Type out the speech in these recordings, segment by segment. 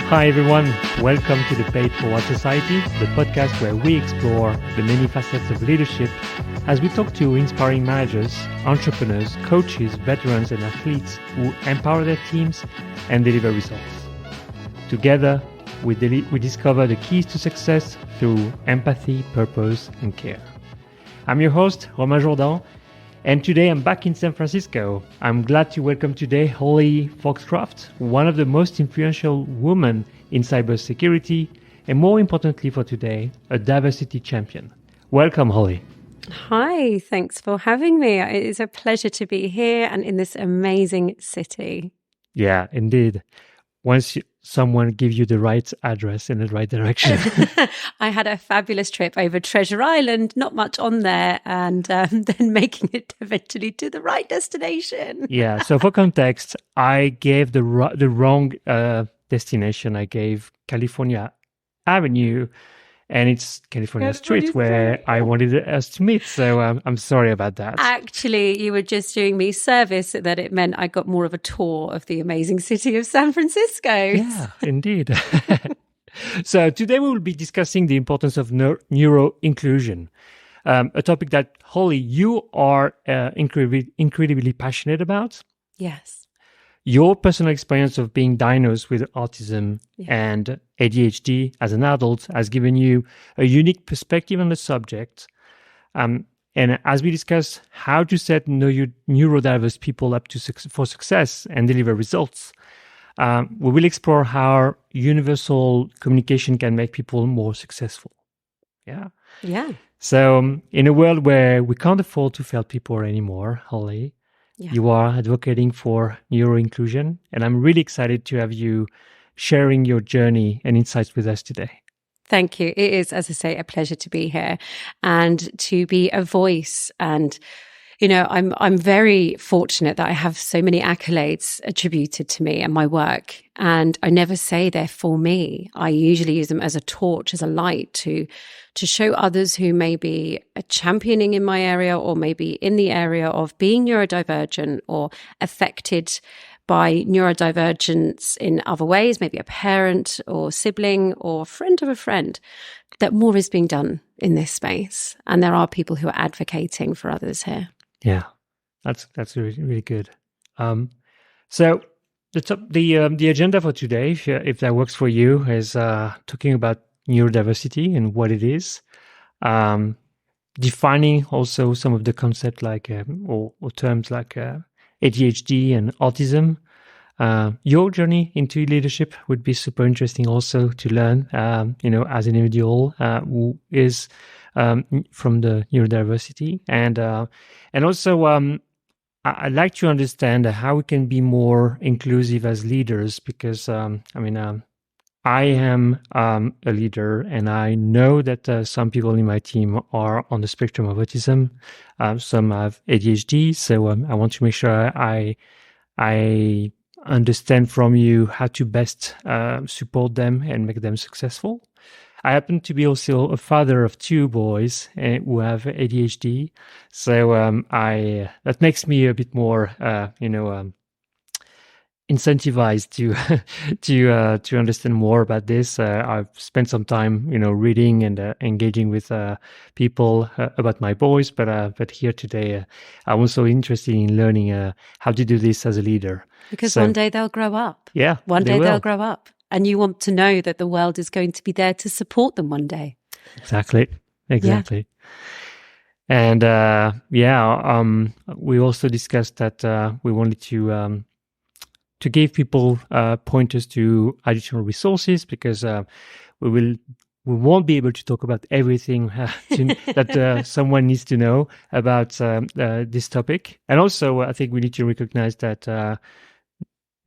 Hi everyone, welcome to the Paid for What Society, the podcast where we explore the many facets of leadership as we talk to inspiring managers, entrepreneurs, coaches, veterans and athletes who empower their teams and deliver results. Together, we discover the keys to success through empathy, purpose and care. I'm your host, Romain Jourdan, and today I'm back in San Francisco. I'm glad to welcome today Holly Foxcroft, one of the most influential women in cybersecurity, and more importantly for today, a diversity champion. Welcome, Holly. Hi, thanks for having me. It is a pleasure to be here and in this amazing city. Yeah, indeed. Once someone gives you the right address in the right direction. I had a fabulous trip over Treasure Island, not much on there, and then making it eventually to the right destination. Yeah, so for context, I gave the wrong destination. I gave California Avenue, and it's California Street where I wanted us to meet. So I'm sorry about that. Actually, you were just doing me service that it meant I got more of a tour of the amazing city of San Francisco. Yeah, indeed. So today we will be discussing the importance of neuroinclusion, a topic that, Holly, you are incredibly passionate about. Yes. Your personal experience of being diagnosed with autism and ADHD as an adult has given you a unique perspective on the subject. And as we discuss how to set neurodiverse people up for success and deliver results, we will explore how universal communication can make people more successful. Yeah. So in a world where we can't afford to fail people anymore, Holly, you are advocating for neuroinclusion, and I'm really excited to have you sharing your journey and insights with us today. Thank you. It is, as I say, a pleasure to be here and to be a voice. And, you know, I'm very fortunate that I have so many accolades attributed to me and my work. And I never say they're for me. I usually use them as a torch, as a light to show others who may be championing in my area or maybe in the area of being neurodivergent or affected by neurodivergence in other ways, maybe a parent or sibling or friend of a friend, that more is being done in this space. And there are people who are advocating for others here. Yeah, that's really, really good. So the agenda for today, if that works for you, is talking about neurodiversity and what it is, defining also some of the concepts like or terms like ADHD and autism. Your journey into leadership would be super interesting also to learn, as an individual who is from the neurodiversity. And also I'd like to understand how we can be more inclusive as leaders, because I am a leader, and I know that some people in my team are on the spectrum of autism. Some have ADHD, so I want to make sure I understand from you how to best support them and make them successful. I happen to be also a father of two boys who have ADHD, so that makes me a bit more, incentivized to understand more about this. I've spent some time, reading and engaging with people about my boys, but here today, I'm also interested in learning how to do this as a leader. Because one day they'll grow up. Yeah, one day they'll grow up, and you want to know that the world is going to be there to support them one day. Exactly. Yeah. And we also discussed that we wanted to give people pointers to additional resources, because we won't be able to talk about everything that someone needs to know about this topic. And also, I think we need to recognize that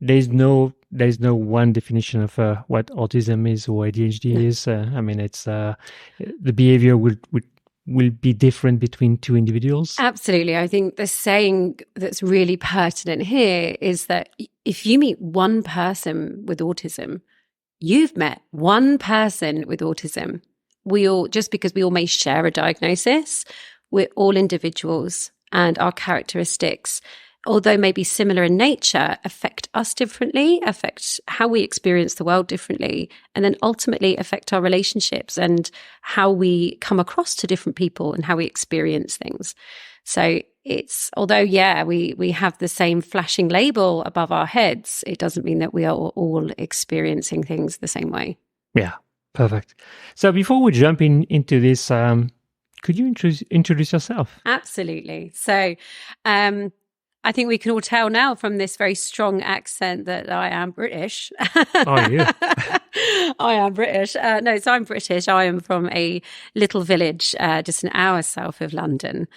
there's no one definition of what autism is or ADHD is. It's the behavior will be different between two individuals. Absolutely. I think the saying that's really pertinent here is that if you meet one person with autism, you've met one person with autism. Just because we all may share a diagnosis, we're all individuals, and our characteristics although maybe similar in nature, affect us differently, affect how we experience the world differently, and then ultimately affect our relationships and how we come across to different people and how we experience things. So it's, although, yeah, we have the same flashing label above our heads, it doesn't mean that we are all experiencing things the same way. Yeah, perfect. So before we jump into this, could you introduce yourself? Absolutely. So I think we can all tell now from this very strong accent that I am British. Oh, yeah. I am British. No, so I'm British. I am from a little village just an hour south of London.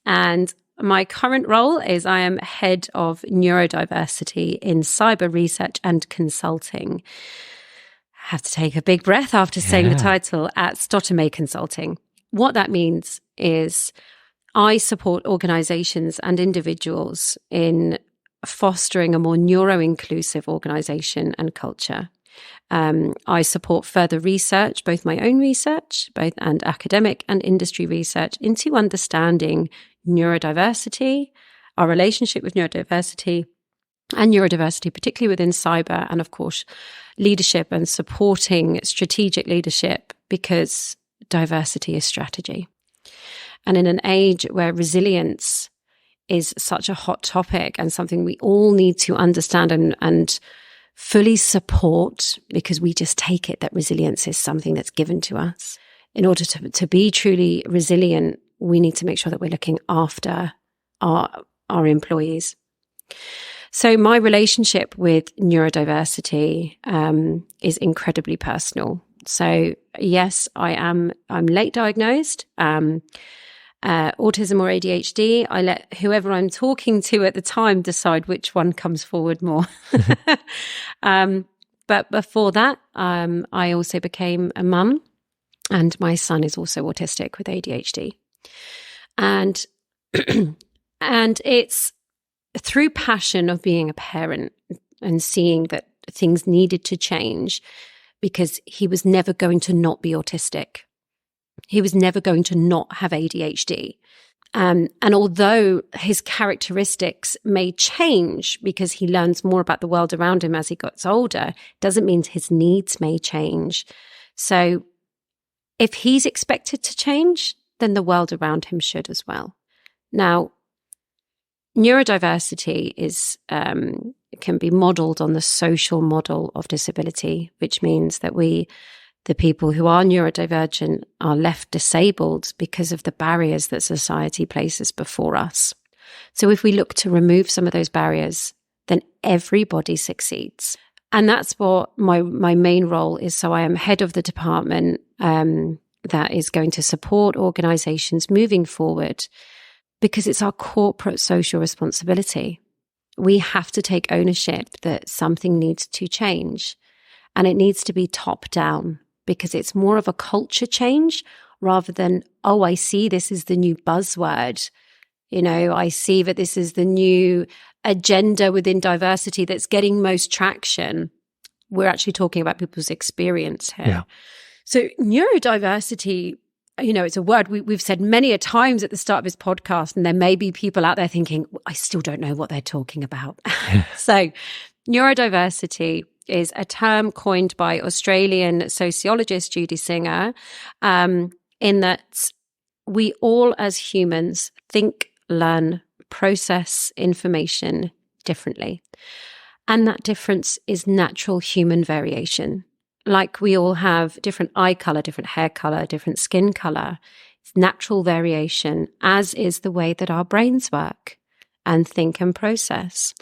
And my current role is I am head of neurodiversity in cyber research and consulting. I have to take a big breath after saying the title at Stotteme Consulting. What that means is I support organizations and individuals in fostering a more neuroinclusive organization and culture. I support further research, both my own research, and academic and industry research into understanding neurodiversity, our relationship with neurodiversity, and neurodiversity, particularly within cyber, and of course, leadership and supporting strategic leadership, because diversity is strategy. And in an age where resilience is such a hot topic and something we all need to understand and fully support, because we just take it that resilience is something that's given to us. In order to be truly resilient, we need to make sure that we're looking after our employees. So my relationship with neurodiversity is incredibly personal. So yes, I'm late diagnosed. Autism or ADHD, I let whoever I'm talking to at the time decide which one comes forward more. But before that, I also became a mum, and my son is also autistic with ADHD. And and it's through passion of being a parent and seeing that things needed to change, because he was never going to not be autistic. He was never going to not have ADHD. And although his characteristics may change because he learns more about the world around him as he gets older, doesn't mean his needs may change. So if he's expected to change, then the world around him should as well. Now, neurodiversity can be modeled on the social model of disability, which means that the people who are neurodivergent are left disabled because of the barriers that society places before us. So if we look to remove some of those barriers, then everybody succeeds. And that's what my main role is. So I am head of the department that is going to support organizations moving forward, because it's our corporate social responsibility. We have to take ownership that something needs to change, and it needs to be top down, because it's more of a culture change rather than, oh, I see this is the new buzzword. You know, I see that this is the new agenda within diversity that's getting most traction. We're actually talking about people's experience here. Yeah. So neurodiversity, you know, it's a word we've said many a times at the start of this podcast, and there may be people out there thinking, I still don't know what they're talking about. So neurodiversity is a term coined by Australian sociologist Judy Singer, in that we all as humans think, learn, process information differently. And that difference is natural human variation. Like we all have different eye color, different hair color, different skin color. It's natural variation, as is the way that our brains work and think and process.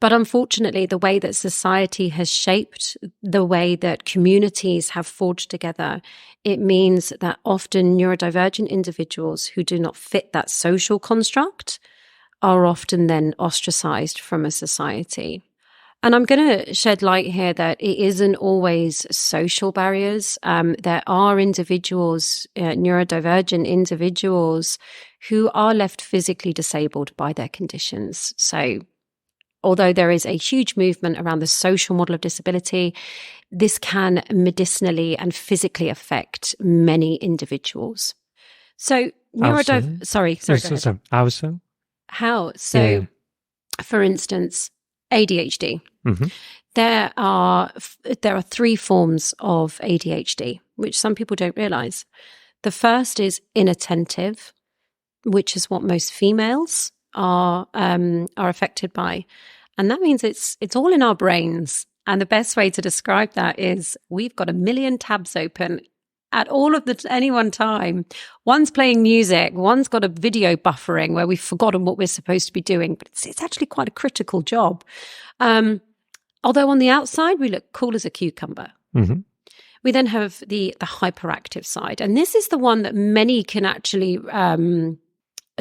But unfortunately, the way that society has shaped the way that communities have forged together, it means that often neurodivergent individuals who do not fit that social construct are often then ostracized from a society. And I'm going to shed light here that it isn't always social barriers. There are individuals, neurodivergent individuals, who are left physically disabled by their conditions. So although there is a huge movement around the social model of disability, this can medicinally and physically affect many individuals. So Sorry. Sorry. How so? How? So, for instance, ADHD. Mm-hmm. There are 3 forms of ADHD, which some people don't realize. The first is inattentive, which is what most females are affected by, and that means it's all in our brains. And the best way to describe that is we've got a million tabs open at any one time. One's playing music, one's got a video buffering where we've forgotten what we're supposed to be doing, but it's actually quite a critical job. Although on the outside, we look cool as a cucumber. Mm-hmm. We then have the hyperactive side. And this is the one that many can actually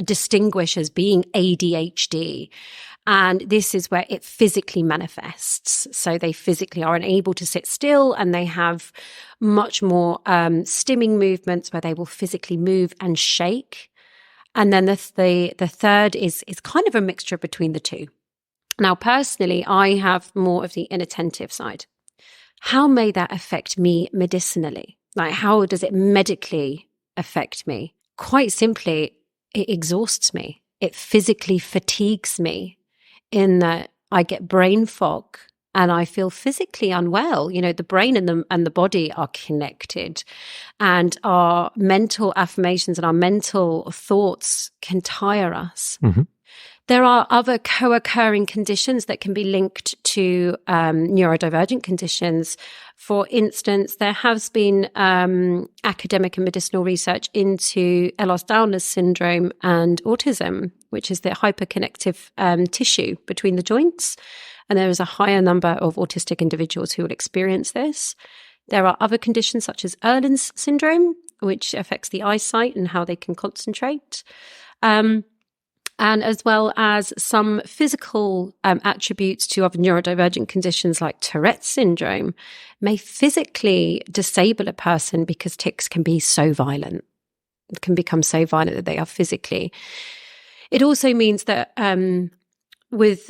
distinguish as being ADHD. And this is where it physically manifests. So they physically are unable to sit still, and they have much more stimming movements where they will physically move and shake. And then the third is kind of a mixture between the two. Now, personally, I have more of the inattentive side. How may that affect me medicinally? Like, how does it medically affect me? Quite simply, it exhausts me. It physically fatigues me in that I get brain fog and I feel physically unwell. You know, the brain and the body are connected, and our mental affirmations and our mental thoughts can tire us. Mm-hmm. There are other co-occurring conditions that can be linked to neurodivergent conditions. For instance, there has been academic and medicinal research into Ehlers-Danlos syndrome and autism, which is the hyperconnective tissue between the joints. And there is a higher number of autistic individuals who will experience this. There are other conditions such as Ehlers syndrome, which affects the eyesight and how they can concentrate. And as well as some physical attributes to other neurodivergent conditions like Tourette's syndrome may physically disable a person because tics can be so violent. It can become so violent that they are physically. It also means that with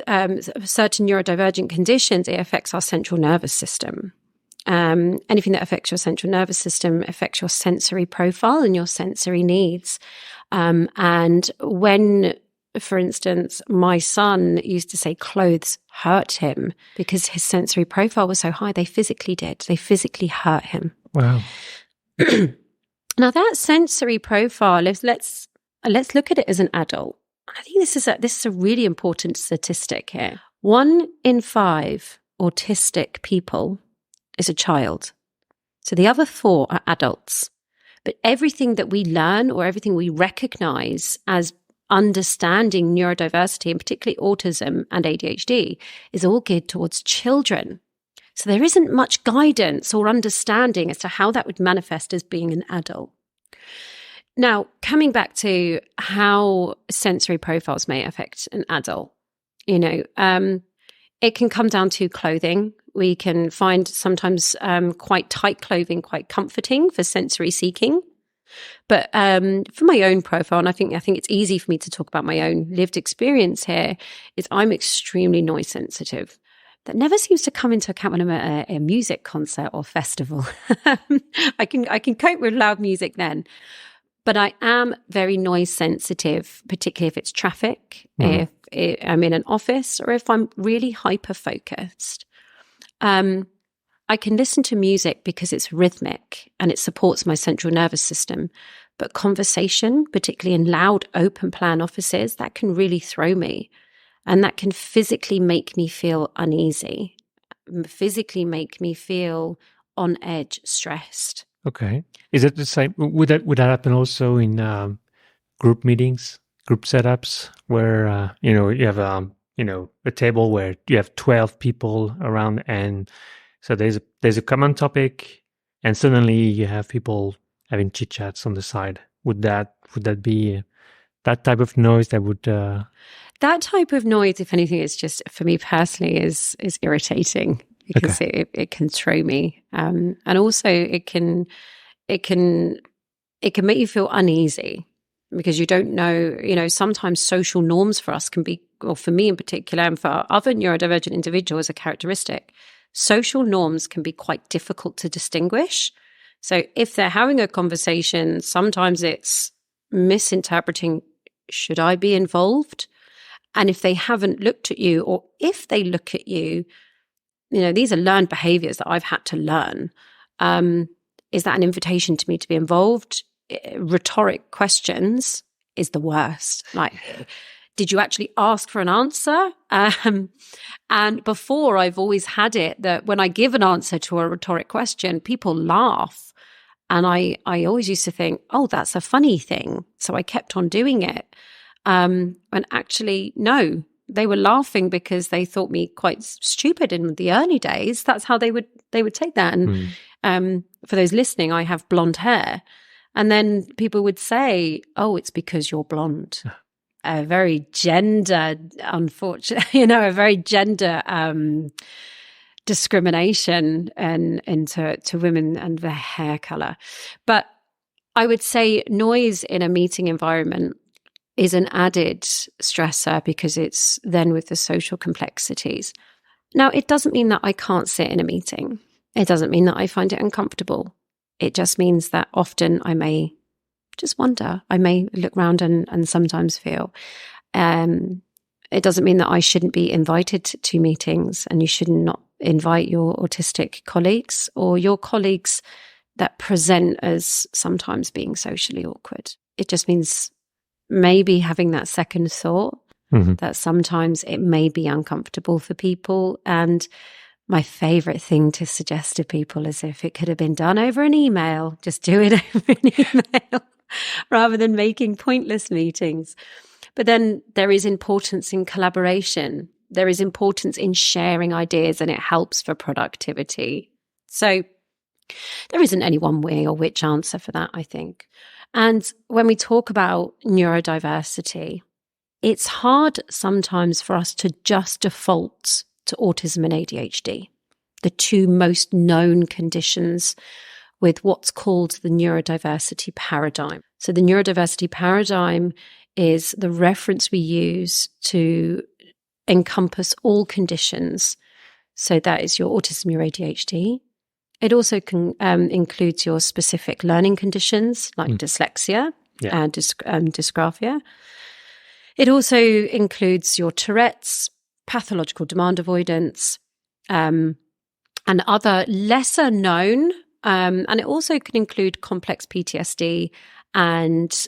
certain neurodivergent conditions, it affects our central nervous system. Anything that affects your central nervous system affects your sensory profile and your sensory needs. And when, for instance, my son used to say clothes hurt him because his sensory profile was so high, they physically did. They physically hurt him. Wow. Now that sensory profile, let's look at it as an adult. I think this is a really important statistic here. 1 in 5 autistic people is a child. So the other 4 are adults. But everything that we learn or everything we recognize as understanding neurodiversity, and particularly autism and ADHD, is all geared towards children. So there isn't much guidance or understanding as to how that would manifest as being an adult. Now, coming back to how sensory profiles may affect an adult, it can come down to clothing. We can find sometimes quite tight clothing quite comforting for sensory seeking. But for my own profile, and I think it's easy for me to talk about my own lived experience here, is I'm extremely noise sensitive. That never seems to come into account when I'm at a music concert or festival. I can cope with loud music then. But I am very noise sensitive, particularly if it's traffic, if I'm in an office, or if I'm really hyper-focused. I can listen to music because it's rhythmic and it supports my central nervous system. But conversation, particularly in loud, open-plan offices, that can really throw me. And that can physically make me feel uneasy, physically make me feel on edge, stressed. Okay. Is it the same? Would that happen also in group meetings, group setups, where you have a table where you have 12 people around, and so there's a common topic, and suddenly you have people having chit chats on the side. Would that be that type of noise that would? That type of noise, if anything, is just, for me personally, is irritating. Because it can throw me, and also it can make you feel uneasy because you don't know. Sometimes social norms for us can be, or for me in particular, and for other neurodivergent individuals, a characteristic. Social norms can be quite difficult to distinguish. So if they're having a conversation, sometimes it's misinterpreting. Should I be involved? And if they haven't looked at you, or if they look at you, these are learned behaviors that I've had to learn. Is that an invitation to me to be involved? Rhetoric questions is the worst. Like, did you actually ask for an answer? And before, I've always had it that when I give an answer to a rhetoric question, people laugh. And I always used to think, oh, that's a funny thing. So I kept on doing it. And actually, no, they were laughing because they thought me quite stupid in the early days. That's how they would take that. And for those listening, I have blonde hair. And then people would say, oh, it's because you're blonde. A very gender, unfortunately, a very gender discrimination into women and their hair color. But I would say noise in a meeting environment is an added stressor because it's then with the social complexities. Now, it doesn't mean that I can't sit in a meeting. It doesn't mean that I find it uncomfortable. It just means that often I may just wonder. I may look around and sometimes feel. It doesn't mean that I shouldn't be invited to meetings, and you should not invite your autistic colleagues or your colleagues that present as sometimes being socially awkward. It just means maybe having that second thought that sometimes it may be uncomfortable for people. And my favorite thing to suggest to people is, if it could have been done over an email, just do it over an email rather than making pointless meetings. But then there is importance in collaboration. There is importance in sharing ideas, and it helps for productivity. So there isn't any one way or which answer for that, I think. And when we talk about neurodiversity, it's hard sometimes for us to just default to autism and ADHD, the two most known conditions with what's called the neurodiversity paradigm. So the neurodiversity paradigm is the reference we use to encompass all conditions. So that is your autism, your ADHD. It also includes your specific learning conditions like dyslexia and dysgraphia. It also includes your Tourette's, pathological demand avoidance, and other lesser known. And it also can include complex PTSD and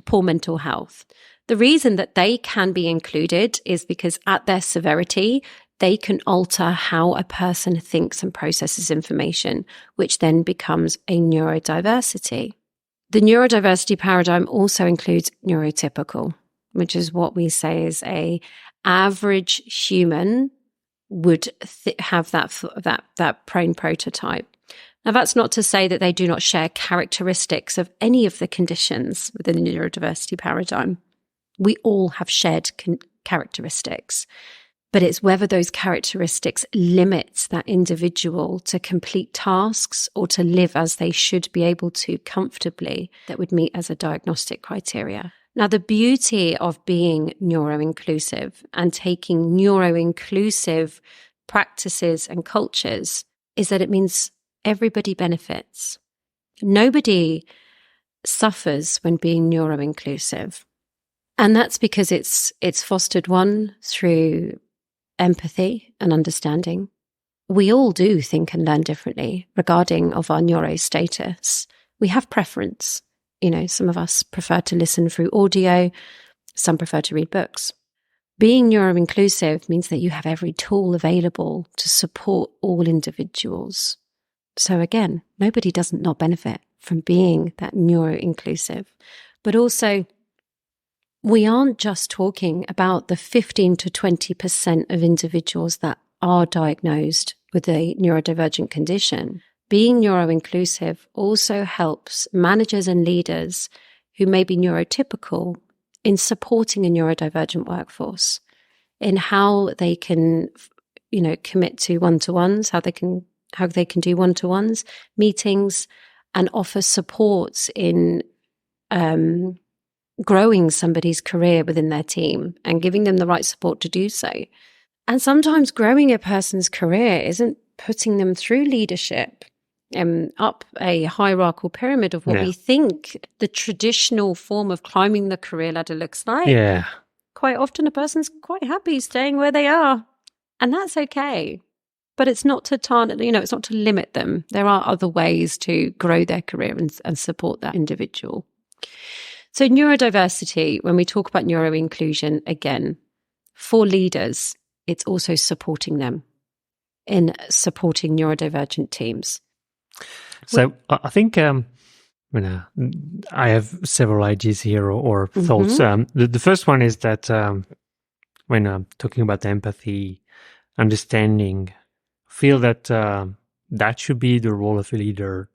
poor mental health. The reason that they can be included is because at their severity, they can alter how a person thinks and processes information, which then becomes a neurodiversity. The neurodiversity paradigm also includes neurotypical, which is what we say is a average human would have that brain prototype. Now, that's not to say that they do not share characteristics of any of the conditions within the neurodiversity paradigm. We all have shared characteristics, but it's whether those characteristics limit that individual to complete tasks or to live as they should be able to comfortably that would meet as a diagnostic criteria. Now, the beauty of being neuroinclusive and taking neuroinclusive practices and cultures is that it means everybody benefits. Nobody suffers when being neuroinclusive. And that's because it's fostered, one, through empathy and understanding. We all do think and learn differently regarding of our neuro status. We have preference. Some of us prefer to listen through audio, some prefer to read books. Being neuroinclusive means that you have every tool available to support all individuals. So again, nobody does not benefit from being that neuroinclusive. But also, we aren't just talking about the 15 to 20% of individuals that are diagnosed with a neurodivergent condition. Being neuroinclusive also helps managers and leaders who may be neurotypical in supporting a neurodivergent workforce, in how they can, commit to one-to-ones, how they can do one-to-ones, meetings, and offer supports in growing somebody's career within their team and giving them the right support to do so. And sometimes growing a person's career isn't putting them through leadership up a hierarchical pyramid of what we think the traditional form of climbing the career ladder looks like. Yeah. quite often a person's quite happy staying where they are, and that's okay. But it's not to it's not to limit them. There are other ways to grow their career and support that individual. So neurodiversity, when we talk about neuroinclusion, again, for leaders, it's also supporting them in supporting neurodivergent teams. So I think I have several ideas here or thoughts. The first one is that when I'm talking about empathy, understanding, feel that that should be the role of a leader,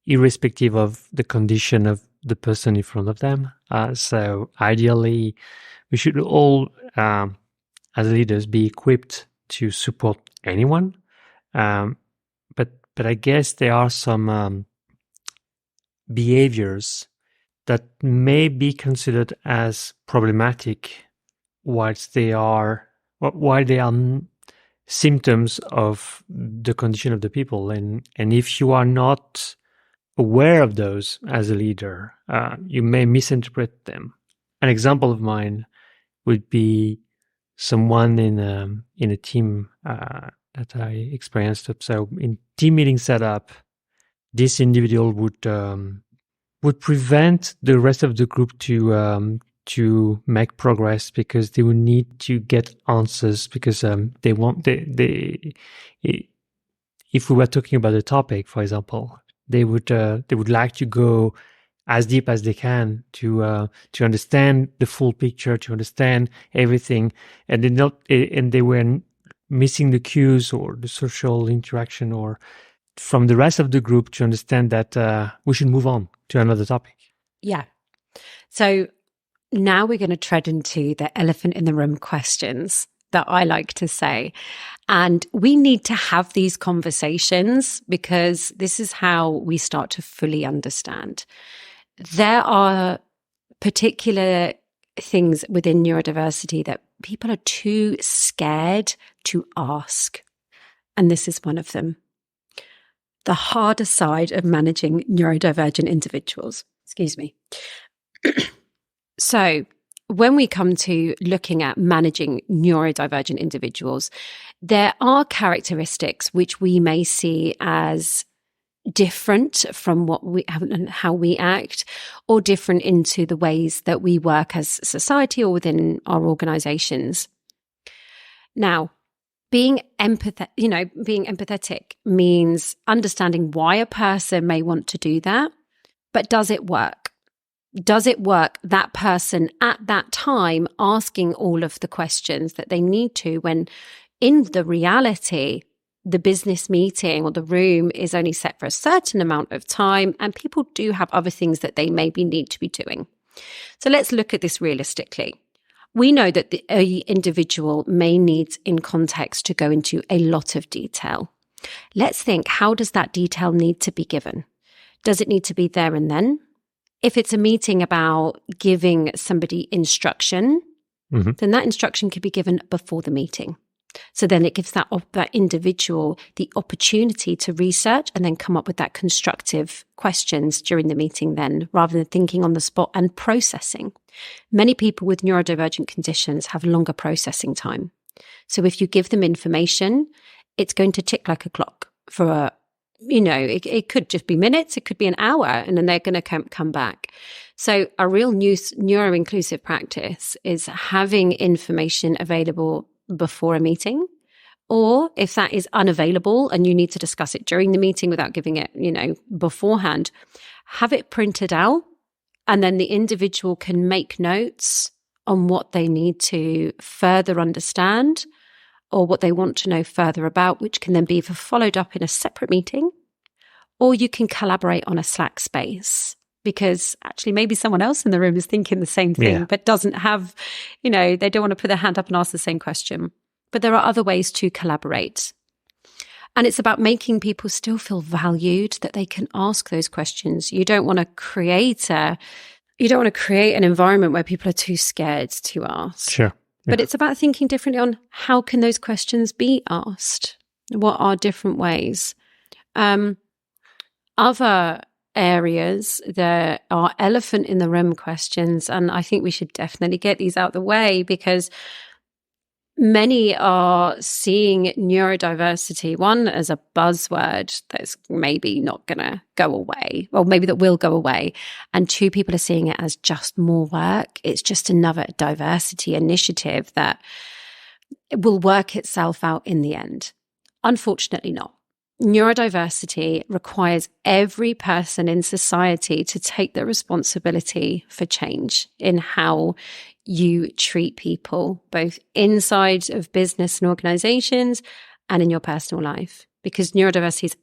irrespective of the condition of the person in front of them. So ideally, we should all, as leaders, be equipped to support anyone. But I guess there are some behaviors that may be considered as problematic while they are symptoms of the condition of the people. And if you are not aware of those as a leader, you may misinterpret them. An example of mine would be someone in a team that I experienced. So in team meeting setup, this individual would prevent the rest of the group to make progress because they would need to get answers because if we were talking about a topic, for example, they would like to go as deep as they can to understand the full picture, to understand everything, and they were missing the cues or the social interaction or from the rest of the group to understand that we should move on to another topic. Yeah. So now we're going to tread into the elephant in the room questions that I like to say. And we need to have these conversations because this is how we start to fully understand. There are particular things within neurodiversity that people are too scared to ask. And this is one of them. The harder side of managing neurodivergent individuals. Excuse me. So when we come to looking at managing neurodivergent individuals, there are characteristics which we may see as different from what we have and how we act, or different into the ways that we work as society or within our organizations. Now, being empathetic means understanding why a person may want to do that, but does it work? Does it work that person at that time asking all of the questions that they need to when in the reality, the business meeting or the room is only set for a certain amount of time and people do have other things that they maybe need to be doing. So let's look at this realistically. We know that the individual may need in context to go into a lot of detail. Let's think, how does that detail need to be given? Does it need to be there and then? If it's a meeting about giving somebody instruction, then that instruction could be given before the meeting. So then it gives that individual the opportunity to research and then come up with that constructive questions during the meeting then, rather than thinking on the spot and processing. Many people with neurodivergent conditions have longer processing time. So if you give them information, it's going to tick like a clock for it could just be minutes, it could be an hour, and then they're going to come back. So a real neuroinclusive practice is having information available before a meeting, or if that is unavailable and you need to discuss it during the meeting without giving it, beforehand, have it printed out, and then the individual can make notes on what they need to further understand or what they want to know further about, which can then be followed up in a separate meeting, or you can collaborate on a Slack space. Because actually maybe someone else in the room is thinking the same thing, but doesn't have, they don't want to put their hand up and ask the same question. But there are other ways to collaborate. And it's about making people still feel valued, that they can ask those questions. You don't want to create an environment where people are too scared to ask. Sure. Yeah. But it's about thinking differently on how can those questions be asked? What are different ways? Other areas. There are elephant in the room questions, and I think we should definitely get these out the way, because many are seeing neurodiversity, one, as a buzzword that's maybe not going to go away, or maybe that will go away. And two, people are seeing it as just more work. It's just another diversity initiative that will work itself out in the end. Unfortunately not. Neurodiversity requires every person in society to take the responsibility for change in how you treat people, both inside of business and organizations and in your personal life, because neurodiversity is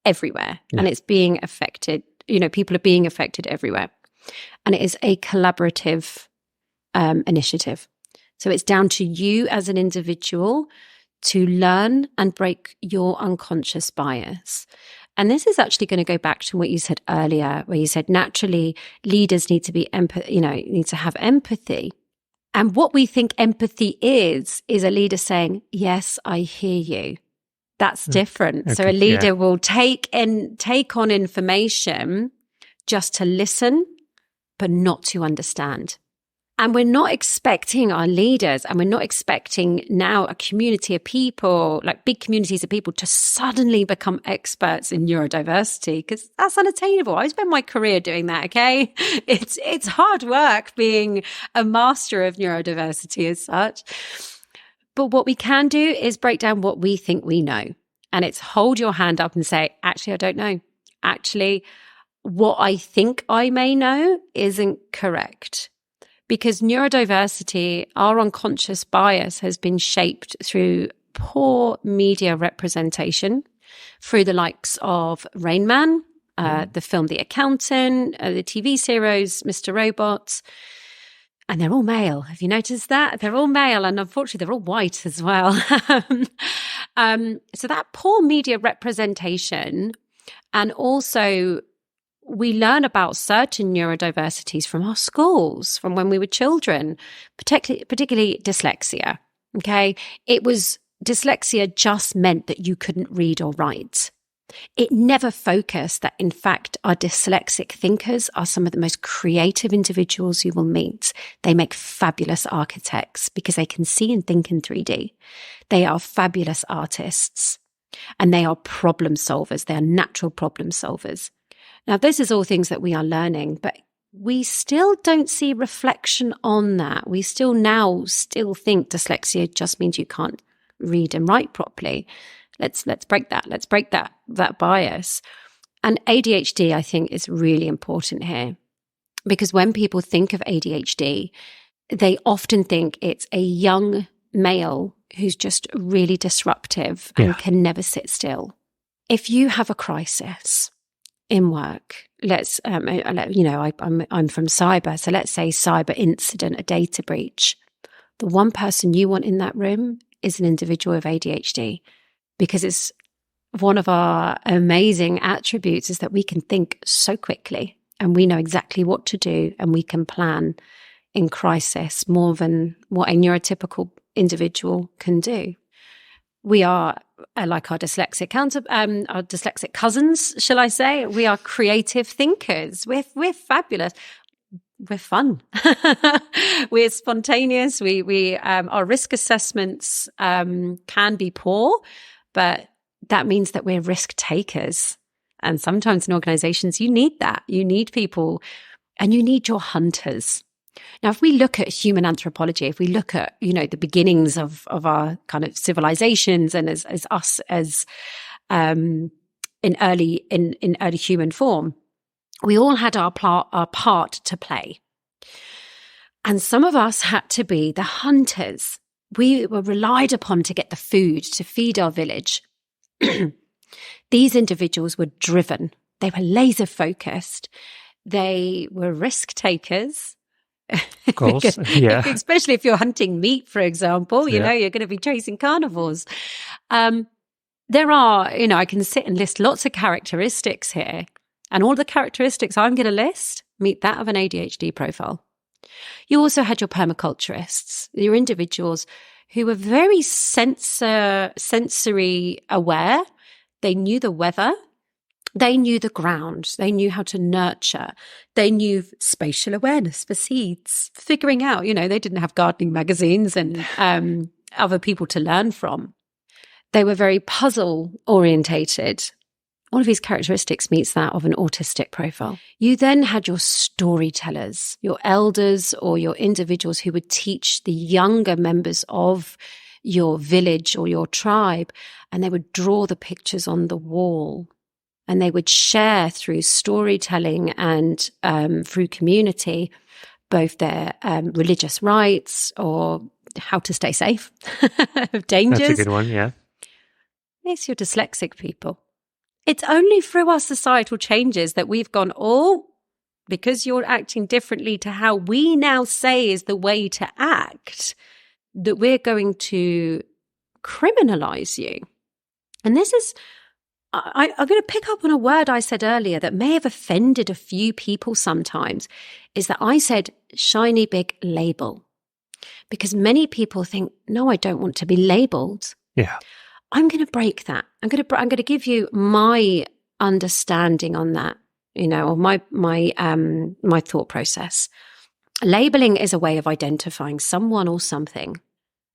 everywhere and it's being affected. People are being affected everywhere. And it is a collaborative initiative. So it's down to you as an individual to learn and break your unconscious bias. And this is actually going to go back to what you said earlier, where you said naturally leaders need to be need to have empathy. And what we think empathy is a leader saying, yes, I hear you. That's different. Okay, so a leader will take on information just to listen, but not to understand. And we're not expecting our leaders, and we're not expecting now a community of people, like big communities of people, to suddenly become experts in neurodiversity, because that's unattainable. I spent my career doing that, okay? It's hard work being a master of neurodiversity as such. But what we can do is break down what we think we know. And it's hold your hand up and say, actually, I don't know. Actually, what I think I may know isn't correct. Because neurodiversity, our unconscious bias, has been shaped through poor media representation, through the likes of Rain Man, the film The Accountant, the TV series Mr. Robot. And they're all male. Have you noticed that? They're all male, and unfortunately they're all white as well. So that poor media representation, and also we learn about certain neurodiversities from our schools, from when we were children, particularly dyslexia. Okay. Dyslexia just meant that you couldn't read or write. It never focused that, in fact, our dyslexic thinkers are some of the most creative individuals you will meet. They make fabulous architects because they can see and think in 3D. They are fabulous artists, and they are problem solvers. They are natural problem solvers. Now, this is all things that we are learning, but we still don't see reflection on that. We still think dyslexia just means you can't read and write properly. Let's break that. Let's break that bias. And ADHD, I think, is really important here, because when people think of ADHD, they often think it's a young male who's just really disruptive and can never sit still. If you have a crisis in work, I'm from cyber, so let's say cyber incident, a data breach. The one person you want in that room is an individual with ADHD, because it's one of our amazing attributes is that we can think so quickly and we know exactly what to do, and we can plan in crisis more than what a neurotypical individual can do. We are like our dyslexic cousins, shall I say? We are creative thinkers. We're fabulous. We're fun. We're spontaneous. Our risk assessments can be poor, but that means that we're risk takers. And sometimes in organizations, you need that. You need people, and you need your hunters. Now, if we look at human anthropology, if we look at, the beginnings of our kind of civilizations, and as us as in early human form, we all had our part to play. And some of us had to be the hunters. We were relied upon to get the food, to feed our village. These individuals were driven. They were laser focused. They were risk takers. Of course, Especially if you're hunting meat, for example, you're going to be chasing carnivores. There are, I can sit and list lots of characteristics here, and all the characteristics I'm going to list meet that of an ADHD profile. You also had your permaculturists, your individuals who were very sensory aware. They knew the weather. They knew the ground. They knew how to nurture. They knew spatial awareness for seeds, figuring out, they didn't have gardening magazines and other people to learn from. They were very puzzle orientated. All of these characteristics meets that of an autistic profile. You then had your storytellers, your elders or your individuals who would teach the younger members of your village or your tribe, and they would draw the pictures on the wall. And they would share through storytelling and through community, both their religious rites or how to stay safe of dangers. That's a good one, yeah. It's your dyslexic people. It's only through our societal changes that we've gone, because you're acting differently to how we now say is the way to act, that we're going to criminalize you. And this is... I'm going to pick up on a word I said earlier that may have offended a few people sometimes, is that I said shiny big label. Because many people think, no, I don't want to be labeled. Yeah. I'm going to break that. I'm going to give you my understanding on that, or my thought process. Labeling is a way of identifying someone or something.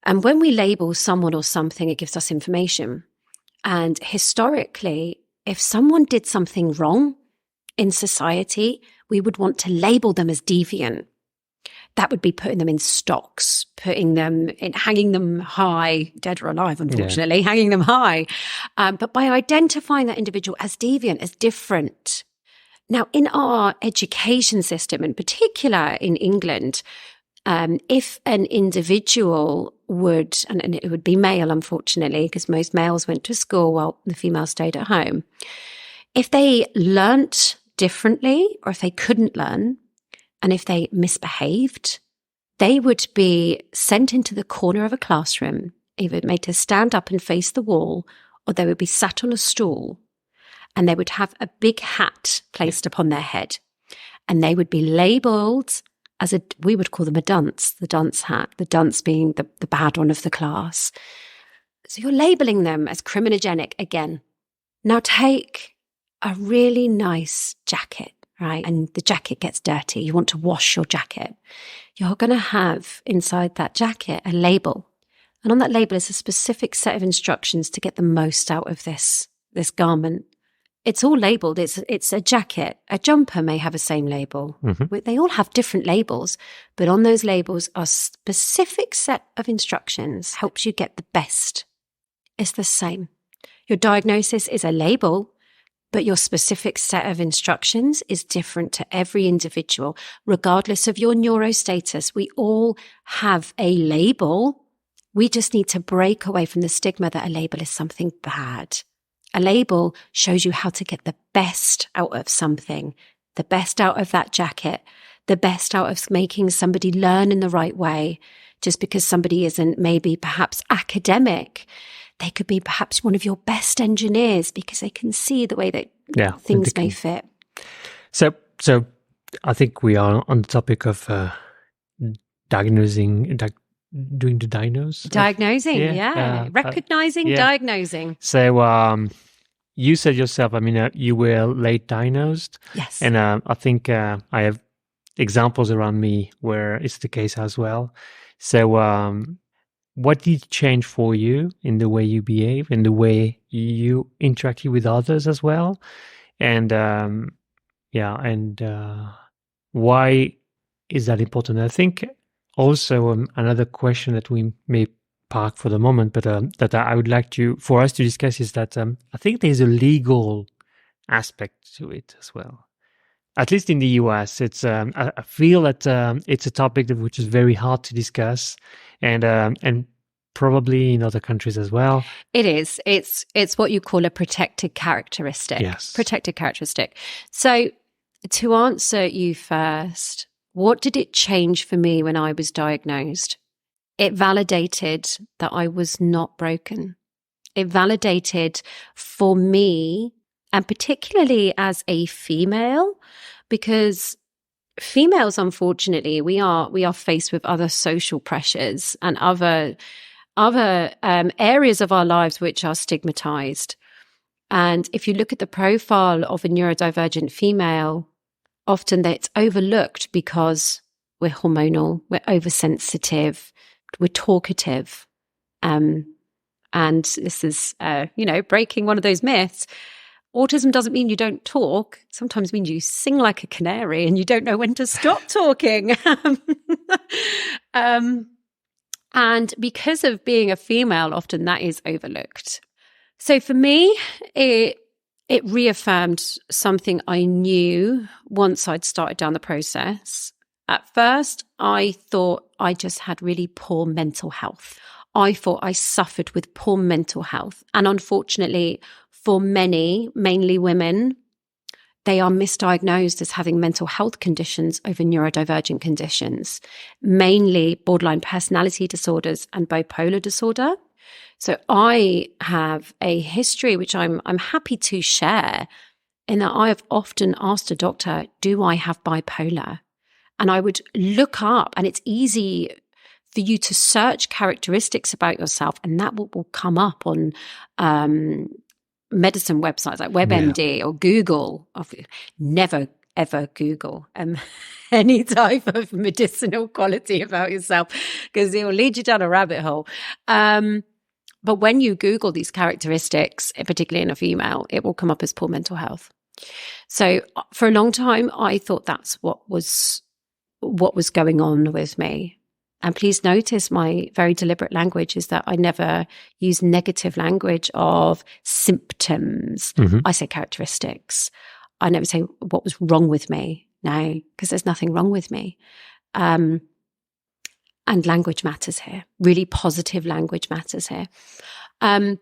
And when we label someone or something, it gives us information. And historically, if someone did something wrong in society, we would want to label them as deviant. That would be putting them in stocks, hanging them high, dead or alive, unfortunately, hanging them high. But by identifying that individual as deviant, as different. Now, in our education system, in particular in England, if an individual would, and it would be male, unfortunately, because most males went to school while the females stayed at home. If they learnt differently, or if they couldn't learn, and if they misbehaved, they would be sent into the corner of a classroom, either made to stand up and face the wall, or they would be sat on a stool, and they would have a big hat placed upon their head, and they would be labelled we would call them a dunce, the dunce hat, the dunce being the bad one of the class. So you're labeling them as criminogenic again. Now take a really nice jacket, right? And the jacket gets dirty. You want to wash your jacket. You're going to have inside that jacket a label. And on that label is a specific set of instructions to get the most out of this garment. It's all labeled. It's a jacket. A jumper may have a same label. Mm-hmm. They all have different labels, but on those labels are specific set of instructions, helps you get the best. It's the same. Your diagnosis is a label, but your specific set of instructions is different to every individual, regardless of your neurostatus. We all have a label. We just need to break away from the stigma that a label is something bad. A label shows you how to get the best out of something, the best out of that jacket, the best out of making somebody learn in the right way. Just because somebody isn't maybe perhaps academic, they could be perhaps one of your best engineers because they can see the way that things may fit. So I think we are on the topic of diagnosing. Doing the diagnosing, recognizing, diagnosing. So you said yourself, you were late diagnosed. Yes. And I think I have examples around me where it's the case as well. So what did change for you in the way you behave, in the way you interacted with others as well? And why is that important? I think also, another question that we may park for the moment, but that I would like for us to discuss is that I think there's a legal aspect to it as well. At least in the US, it's I feel that it's a topic which is very hard to discuss, and probably in other countries as well. It is. It's what you call a protected characteristic. Yes. Protected characteristic. So to answer you first, what did it change for me when I was diagnosed? It validated that I was not broken. It validated for me, and particularly as a female, because females, unfortunately, we are faced with other social pressures and other areas of our lives which are stigmatized. And if you look at the profile of a neurodivergent female, often that's overlooked because we're hormonal, we're oversensitive, we're talkative. And this is, breaking one of those myths. Autism doesn't mean you don't talk. It sometimes means you sing like a canary and you don't know when to stop talking. And because of being a female, often that is overlooked. So for me, it reaffirmed something I knew once I'd started down the process. At first, I thought I just had really poor mental health. I thought I suffered with poor mental health. And unfortunately, for many, mainly women, they are misdiagnosed as having mental health conditions over neurodivergent conditions, mainly borderline personality disorders and bipolar disorder. So I have a history, which I'm happy to share, in that I have often asked a doctor, do I have bipolar? And I would look up, and it's easy for you to search characteristics about yourself, and that will come up on medicine websites like WebMD or Google. Never, ever Google any type of medicinal quality about yourself, because it will lead you down a rabbit hole. But when you Google these characteristics, particularly in a female, it will come up as poor mental health. So for a long time, I thought that's what was going on with me. And please notice my very deliberate language is that I never use negative language of symptoms. Mm-hmm. I say characteristics. I never say what was wrong with me. No, because there's nothing wrong with me. And language matters here. Really positive language matters here. So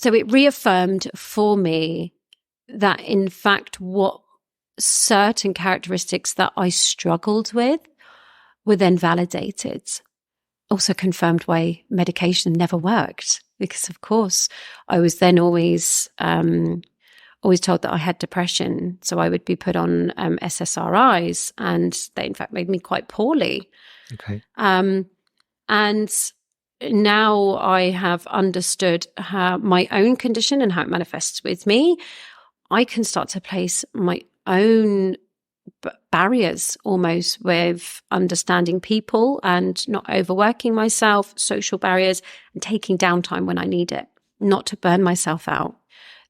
it reaffirmed for me that, in fact, what certain characteristics that I struggled with were then validated. Also confirmed why medication never worked, because of course I was then always told that I had depression. So I would be put on SSRIs, and they in fact made me quite poorly. Okay. And now I have understood my own condition and how it manifests with me. I can start to place my own barriers almost with understanding people and not overworking myself, social barriers, and taking downtime when I need it, not to burn myself out.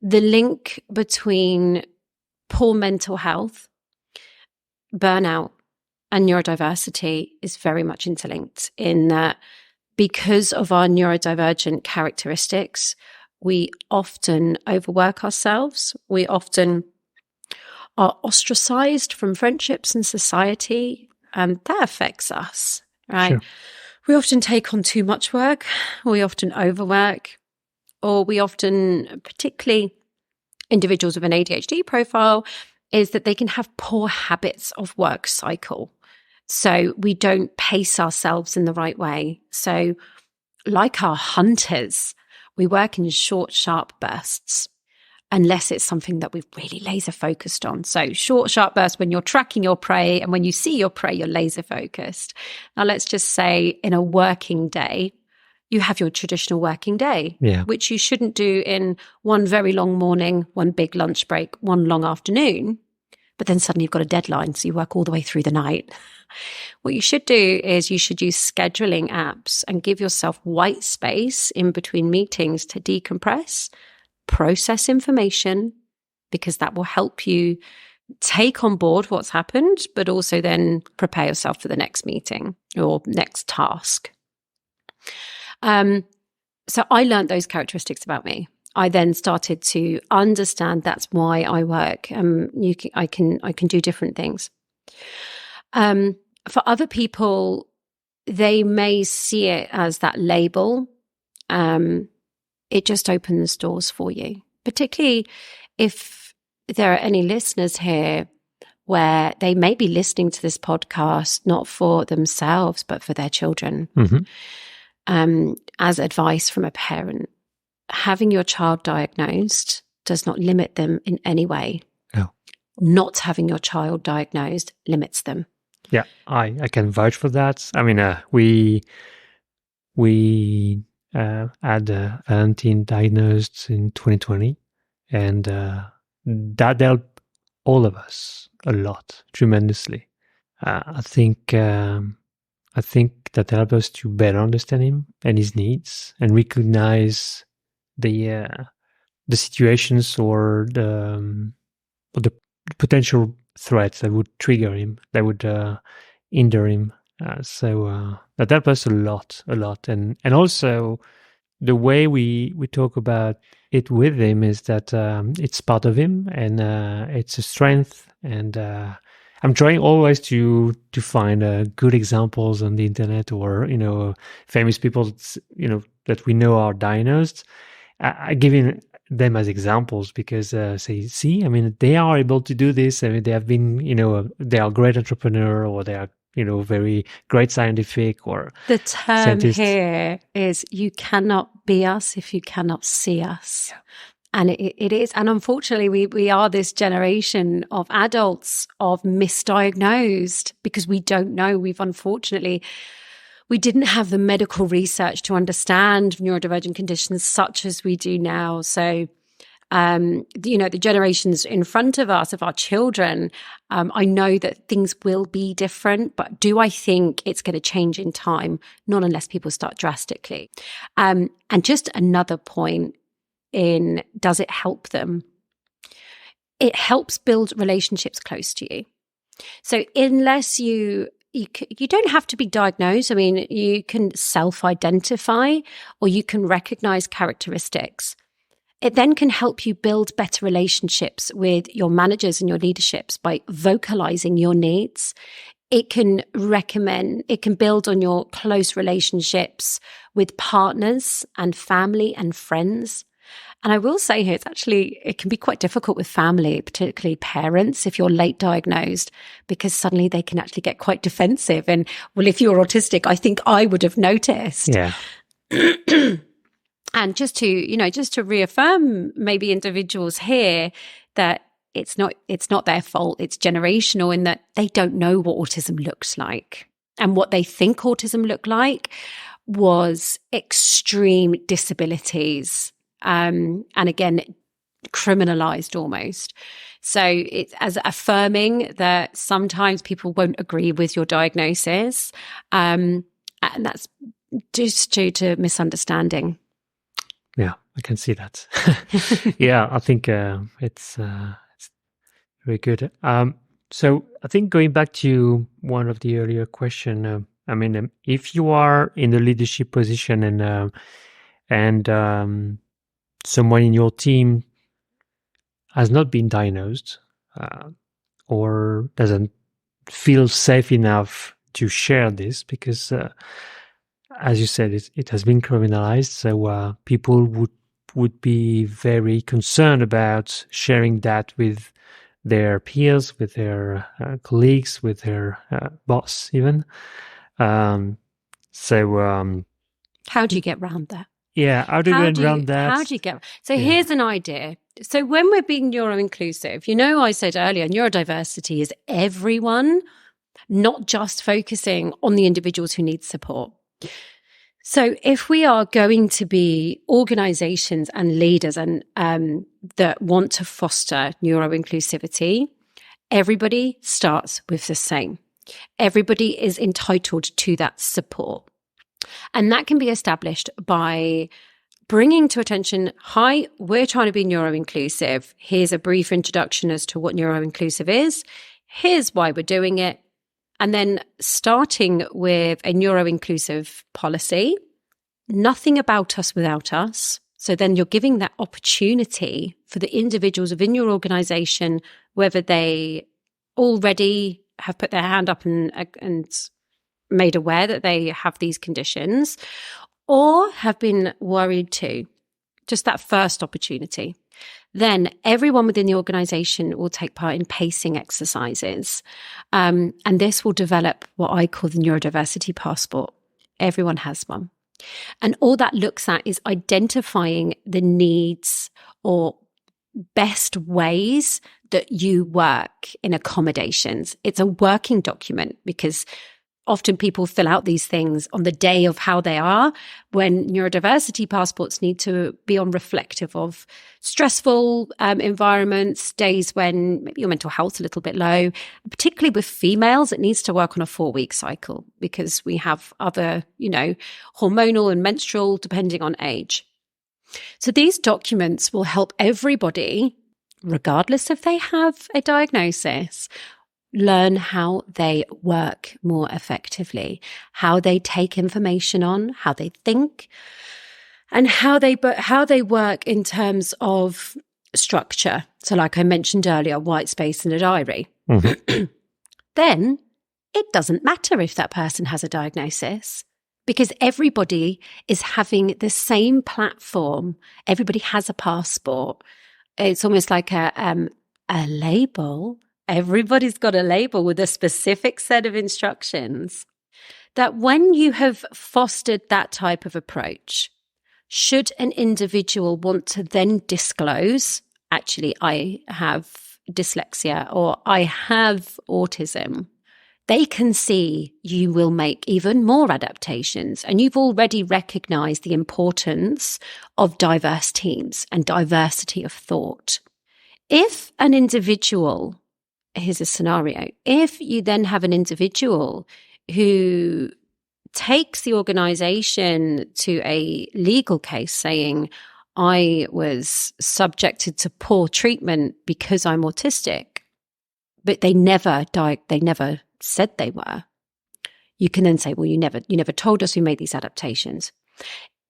The link between poor mental health, burnout, and neurodiversity is very much interlinked, in that because of our neurodivergent characteristics, we often overwork ourselves. We often are ostracized from friendships and society, and that affects us, right? Sure. We often take on too much work. We often overwork, or we often, particularly individuals with an ADHD profile, is that they can have poor habits of work cycle. So we don't pace ourselves in the right way. So like our hunters, we work in short, sharp bursts, unless it's something that we've really laser focused on. So short, sharp bursts when you're tracking your prey, and when you see your prey, you're laser focused. Now let's just say in a working day, you have your traditional working day, which you shouldn't do in one very long morning, one big lunch break, one long afternoon. But then suddenly you've got a deadline, so you work all the way through the night. What you should do is you should use scheduling apps and give yourself white space in between meetings to decompress, process information, because that will help you take on board what's happened, but also then prepare yourself for the next meeting or next task. So I learned those characteristics about me. I then started to understand that's why I work. I can do different things. For other people, they may see it as that label. It just opens doors for you, particularly if there are any listeners here where they may be listening to this podcast, not for themselves, but for their children. Mm-hmm. As advice from a parent, having your child diagnosed does not limit them in any way. No. Not having your child diagnosed limits them. Yeah, I can vouch for that. I mean, we had an teen diagnosed in 2020, and that helped all of us a lot, tremendously. I think that helped us to better understand him and his needs, and recognize the situations or the potential threats that would trigger him, that would hinder him. So that helped us a lot, and also the way we talk about it with him is that it's part of him, and it's a strength. And I'm trying always to find good examples on the internet, or famous people that we know are diagnosed. I give them as examples because see, I mean, they are able to do this. I mean, they have been, they are great entrepreneur, or they are, very great scientific or the term scientists. Here is you cannot be us if you cannot see us. Yeah. And it is. And unfortunately, we are this generation of adults of misdiagnosed because we don't know. We didn't have the medical research to understand neurodivergent conditions such as we do now. So, the generations in front of us, of our children, I know that things will be different, but do I think it's going to change in time? Not unless people start drastically. And just another point in, does it help them? It helps build relationships close to you. So unless you don't have to be diagnosed. I mean, you can self-identify or you can recognize characteristics. It then can help you build better relationships with your managers and your leaderships by vocalizing your needs. It can build on your close relationships with partners and family and friends. And I will say here, it can be quite difficult with family, particularly parents, if you're late diagnosed, because suddenly they can actually get quite defensive. And, well, if you're autistic, I think I would have noticed. Yeah. And just to reaffirm maybe individuals here that it's not their fault. It's generational in that they don't know what autism looks like. And what they think autism looked like was extreme disabilities. And again, criminalized almost. So it's as affirming that sometimes people won't agree with your diagnosis. And that's just due to misunderstanding. Yeah, I can see that. Yeah, I think it's very good. So I think going back to one of the earlier question, if you are in the leadership position and someone in your team has not been diagnosed or doesn't feel safe enough to share this because, as you said, it has been criminalized. So people would be very concerned about sharing that with their peers, with their colleagues, with their boss even. So how do you get around that? Yeah, how do you get around that? How do you get? So here's an idea. So when we're being neuroinclusive, I said earlier, neurodiversity is everyone, not just focusing on the individuals who need support. So if we are going to be organizations and leaders and that want to foster neuroinclusivity, everybody starts with the same. Everybody is entitled to that support. And that can be established by bringing to attention, hi, we're trying to be neuroinclusive. Here's a brief introduction as to what neuroinclusive is. Here's why we're doing it. And then starting with a neuroinclusive policy, nothing about us without us. So then you're giving that opportunity for the individuals within your organization, whether they already have put their hand up and made aware that they have these conditions or have been worried too. Just that first opportunity. Then everyone within the organization will take part in pacing exercises. And this will develop what I call the neurodiversity passport. Everyone has one. And all that looks at is identifying the needs or best ways that you work in accommodations. It's a working document because often people fill out these things on the day of how they are, when neurodiversity passports need to be on reflective of stressful environments, days when maybe your mental health's a little bit low. Particularly with females, it needs to work on a 4-week cycle because we have other, hormonal and menstrual depending on age. So these documents will help everybody, regardless if they have a diagnosis, learn how they work more effectively, how they take information on, how they think, and how they work in terms of structure. So like I mentioned earlier, white space in a diary. Mm-hmm. Then it doesn't matter if that person has a diagnosis because everybody is having the same platform. Everybody has a passport. It's almost like a label. Everybody's got a label with a specific set of instructions that when you have fostered that type of approach, should an individual want to then disclose, actually, I have dyslexia or I have autism, they can see you will make even more adaptations. And you've already recognized the importance of diverse teams and diversity of thought. If an individual, here's a scenario, if you then have an individual who takes the organization to a legal case saying, I was subjected to poor treatment because I'm autistic, but they never said they were. You can then say, well, you never told us who made these adaptations.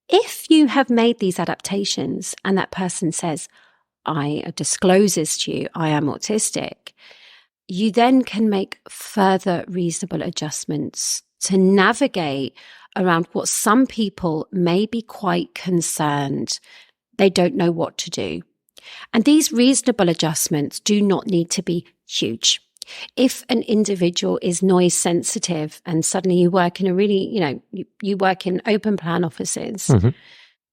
If you have made these adaptations and that person says, I discloses to you, I am autistic, you then can make further reasonable adjustments to navigate around what some people may be quite concerned. They don't know what to do. And these reasonable adjustments do not need to be huge. If an individual is noise sensitive and suddenly you work in a really, you work in open plan offices,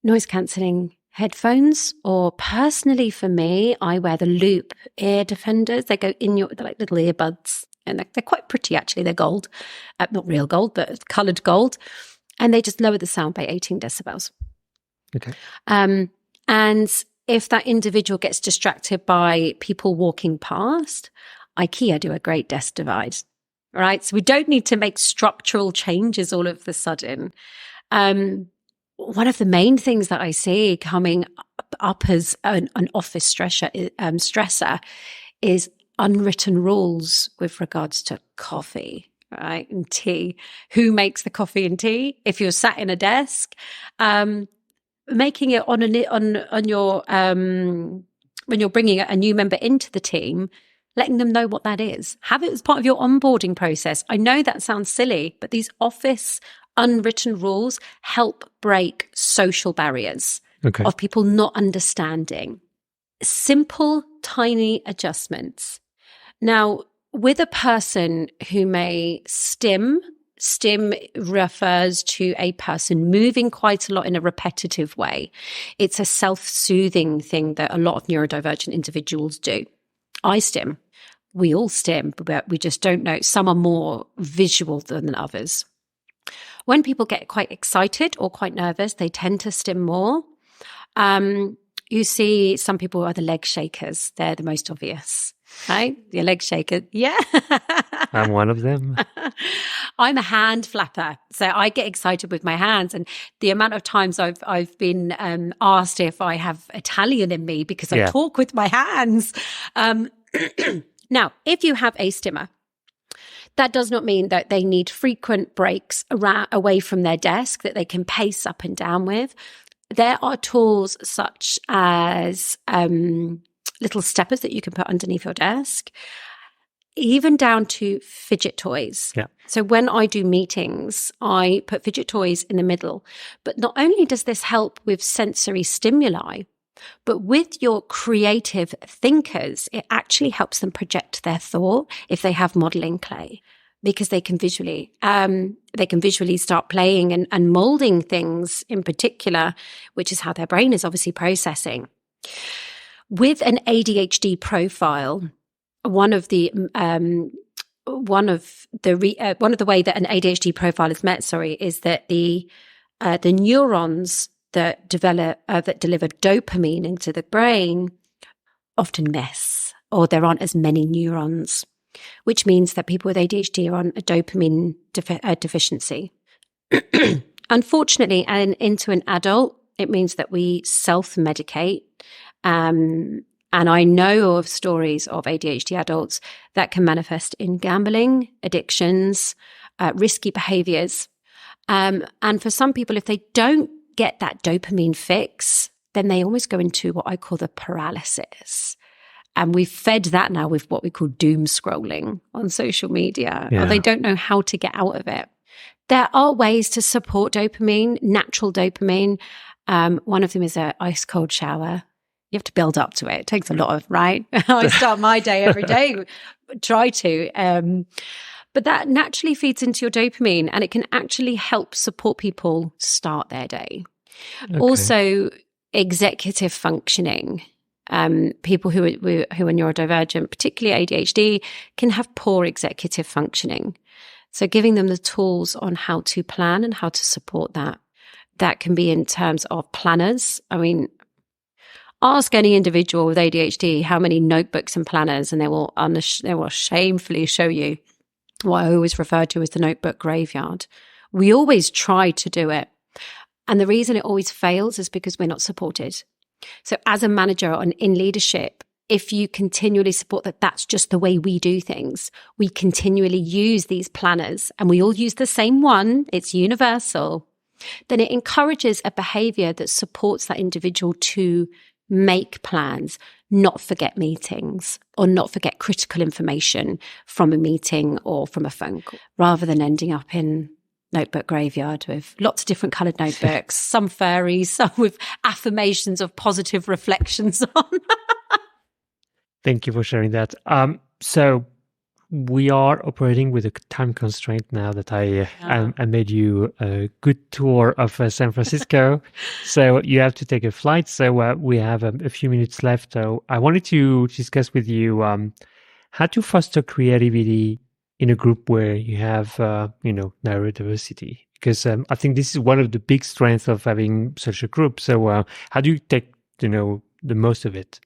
noise cancelling headphones, or personally for me, I wear the Loop ear defenders. They go in they're like little earbuds, and they're quite pretty actually. They're gold, not real gold, but coloured gold, and they just lower the sound by 18 decibels. Okay. And if that individual gets distracted by people walking past, IKEA do a great desk divide, right? So we don't need to make structural changes all of a sudden. One of the main things that I see coming up as an office stressor is unwritten rules with regards to coffee, right, and tea. Who makes the coffee and tea? If you're sat in a desk, making it on your when you're bringing a new member into the team, letting them know what that is. Have it as part of your onboarding process. I know that sounds silly, but these office unwritten rules help break social barriers of people not understanding. Simple, tiny adjustments. Now, with a person who may STIM refers to a person moving quite a lot in a repetitive way. It's a self-soothing thing that a lot of neurodivergent individuals do. I STIM. We all STIM, but we just don't know. Some are more visual than others. When people get quite excited or quite nervous, they tend to STIM more. You see some people are the leg shakers. They're the most obvious, right? Your leg shaker. Yeah. I'm one of them. I'm a hand flapper. So I get excited with my hands. And the amount of times I've been asked if I have Italian in me because I talk with my hands. Now, if you have a stimmer, that does not mean that they need frequent breaks away from their desk that they can pace up and down with. There are tools such as little steppers that you can put underneath your desk, even down to fidget toys. Yeah. So when I do meetings, I put fidget toys in the middle. But not only does this help with sensory stimuli, but with your creative thinkers, it actually helps them project their thought if they have modeling clay, because they can visually start playing and molding things in particular, which is how their brain is obviously processing. With an ADHD profile, one of the one of the way that an ADHD profile is met, is that the neurons that deliver dopamine into the brain often miss, or there aren't as many neurons, which means that people with ADHD are on a dopamine deficiency. Unfortunately, and into an adult, it means that we self-medicate. And I know of stories of ADHD adults that can manifest in gambling, addictions, risky behaviors. And for some people, if they don't get that dopamine fix, then they almost go into what I call the paralysis. And we've fed that now with what we call doom scrolling on social media, or they don't know how to get out of it. There are ways to support dopamine, natural dopamine. One of them is an ice cold shower. You have to build up to it. It takes a lot of, right? I start my day every day, try to. But that naturally feeds into your dopamine, and it can actually help support people start their day. Okay. Also, executive functioning. People who are neurodivergent, particularly ADHD, can have poor executive functioning. So giving them the tools on how to plan and how to support that. That can be in terms of planners. I mean, ask any individual with ADHD how many notebooks and planners, and they will shamefully show you what I always refer to as the notebook graveyard. We always try to do it. And the reason it always fails is because we're not supported. So as a manager in leadership, if you continually support that that's just the way we do things, we continually use these planners and we all use the same one, it's universal, then it encourages a behavior that supports that individual to make plans, not forget meetings or not forget critical information from a meeting or from a phone call, rather than ending up in notebook graveyard with lots of different coloured notebooks, some fairies, some with affirmations of positive reflections on. Thank you for sharing that. So we are operating with a time constraint now that I made you a good tour of San Francisco. So you have to take a flight. So we have a few minutes left. So I wanted to discuss with you how to foster creativity in a group where you have, neurodiversity. Because I think this is one of the big strengths of having such a group. So how do you take, the most of it?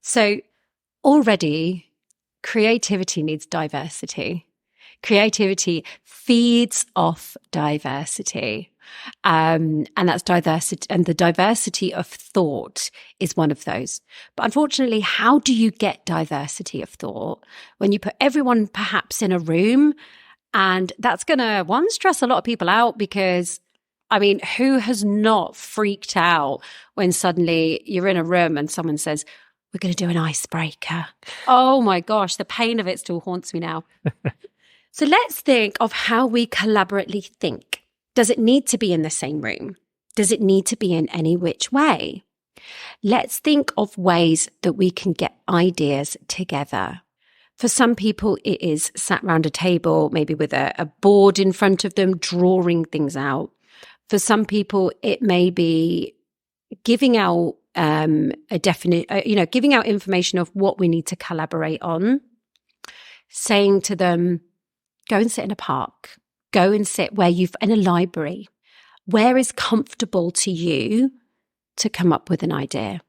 So already, creativity needs diversity. Creativity feeds off diversity. And that's diversity. And the diversity of thought is one of those. But unfortunately, how do you get diversity of thought when you put everyone perhaps in a room? And that's going to, stress a lot of people out, because who has not freaked out when suddenly you're in a room and someone says, we're going to do an icebreaker. Oh my gosh, the pain of it still haunts me now. So let's think of how we collaboratively think. Does it need to be in the same room? Does it need to be in any which way? Let's think of ways that we can get ideas together. For some people, it is sat round a table, maybe with a board in front of them, drawing things out. For some people, it may be giving out giving out information of what we need to collaborate on, saying to them, go and sit in a park, go and sit in a library, where is comfortable to you to come up with an idea.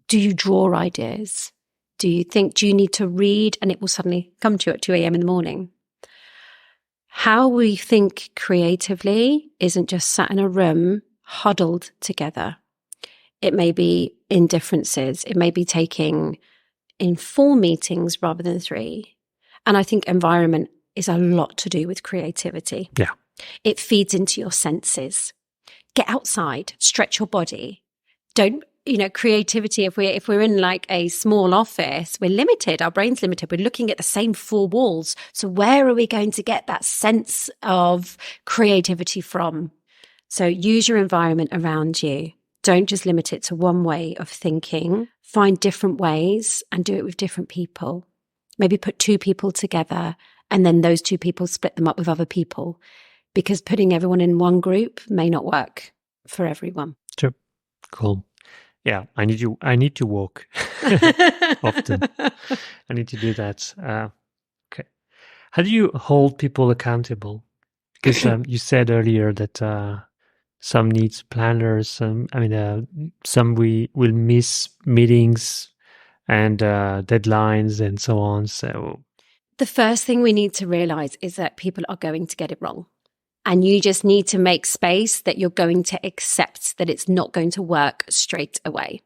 Do you draw ideas? Do you need to read and it will suddenly come to you at 2 a.m. in the morning? How we think creatively isn't just sat in a room, huddled together. It may be in differences. It may be taking in 4 meetings rather than 3. And I think environment is a lot to do with creativity. Yeah. It feeds into your senses. Get outside, stretch your body. Creativity, if we're in like a small office, we're limited. Our brain's limited. We're looking at the same 4 walls. So where are we going to get that sense of creativity from? So use your environment around you. Don't just limit it to one way of thinking. Find different ways and do it with different people. Maybe put 2 people together and then those 2 people split them up with other people, because putting everyone in one group may not work for everyone. Sure. Cool. Yeah, I need to walk often. I need to do that. Okay. How do you hold people accountable? Because you said earlier that some needs planners, some we will miss meetings and deadlines and so on. So The first thing we need to realize is that people are going to get it wrong. And you just need to make space that you're going to accept that it's not going to work straight away.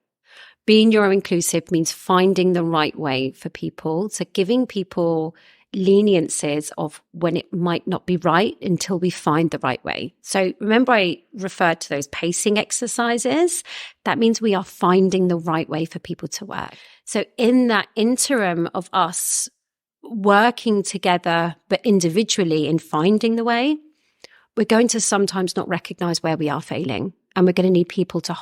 Being Neuroinclusive means finding the right way for people. So giving people leniencies of when it might not be right until we find the right way. So remember I referred to those pacing exercises? That means we are finding the right way for people to work. So in that interim of us working together, but individually in finding the way, we're going to sometimes not recognize where we are failing, and we're going to need people to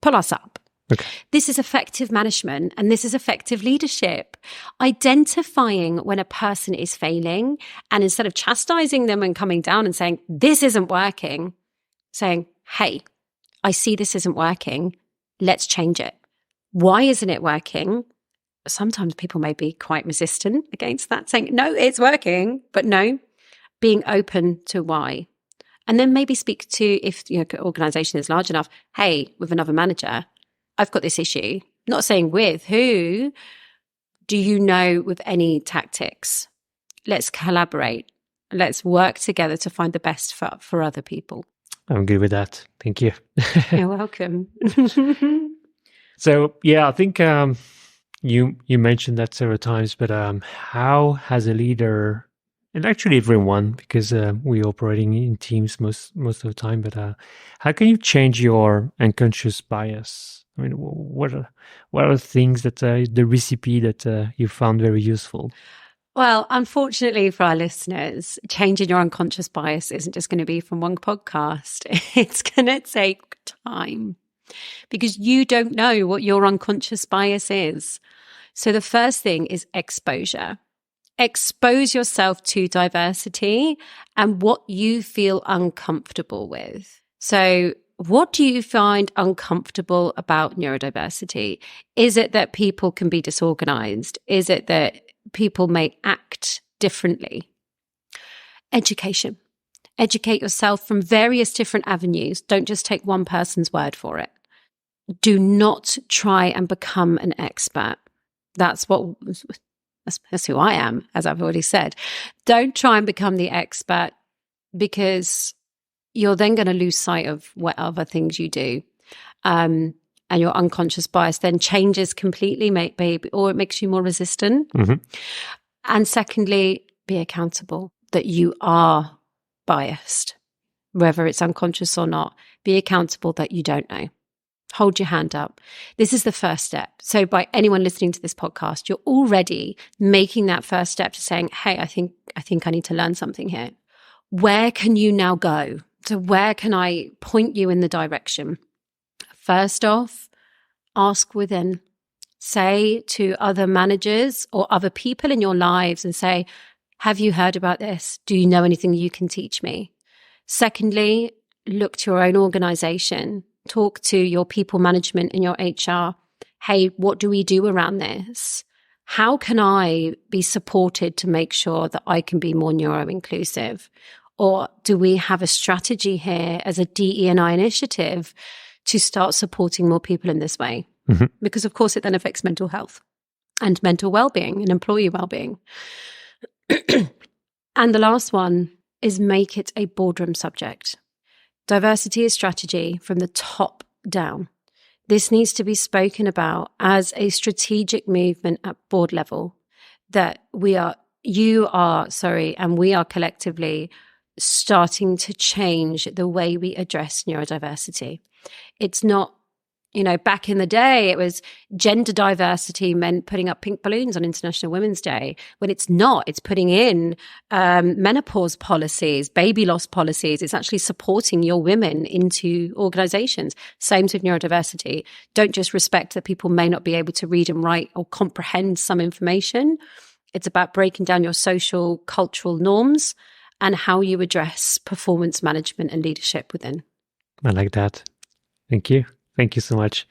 pull us up. okay. This is effective management, and this is effective leadership. Identifying when a person is failing, and instead of chastising them and coming down and saying, this isn't working, saying, hey, I see this isn't working. Let's change it. Why isn't it working? Sometimes people may be quite resistant against that, saying, no, it's working, but no, being open to why. And then maybe speak to, if your organization is large enough, hey, with another manager, I've got this issue. Not saying with who. Do you know with any tactics? Let's collaborate. Let's work together to find the best for other people. I'm good with that. Thank you. You're welcome. So, yeah, I think you mentioned that several times, but how, as a leader, and actually everyone, because we're operating in teams most of the time, but how can you change your unconscious bias? I mean, what are the things that the recipe that you found very useful? Well, unfortunately for our listeners, changing your unconscious bias isn't just going to be from one podcast. It's going to take time because you don't know what your unconscious bias is. So the first thing is exposure. Expose yourself to diversity and what you feel uncomfortable with. So what do you find uncomfortable about neurodiversity? Is it that people can be disorganized? Is it that people may act differently? Education. Educate yourself from various different avenues. Don't just take one person's word for it. Do not try and become an expert. That's who I am, as I've already said. Don't try and become the expert because you're then going to lose sight of what other things you do. And your unconscious bias then changes completely, maybe, or it makes you more resistant. Mm-hmm. And secondly, be accountable that you are biased, whether it's unconscious or not. Be accountable that you don't know. Hold your hand up. This is the first step. So by anyone listening to this podcast, you're already making that first step to saying, hey, I think I need to learn something here. Where can you now go? So where can I point you in the direction? First off, ask within. Say to other managers or other people in your lives and say, have you heard about this? Do you know anything you can teach me? Secondly, look to your own organization. Talk to your people management and your HR. Hey, what do we do around this? How can I be supported to make sure that I can be more neuro-inclusive? Or do we have a strategy here as a DE&I initiative to start supporting more people in this way? Mm-hmm. Because of course it then affects mental health and mental well-being and employee well-being. And the last one is make it a boardroom subject. Diversity is strategy from the top down. This needs to be spoken about as a strategic movement at board level that we are collectively starting to change the way we address neurodiversity. It's not, back in the day, it was gender diversity meant putting up pink balloons on International Women's Day. When it's not, it's putting in menopause policies, baby loss policies. It's actually supporting your women into organizations. Same with neurodiversity. Don't just respect that people may not be able to read and write or comprehend some information. It's about breaking down your social, cultural norms and how you address performance management and leadership within. I like that. Thank you. Thank you so much.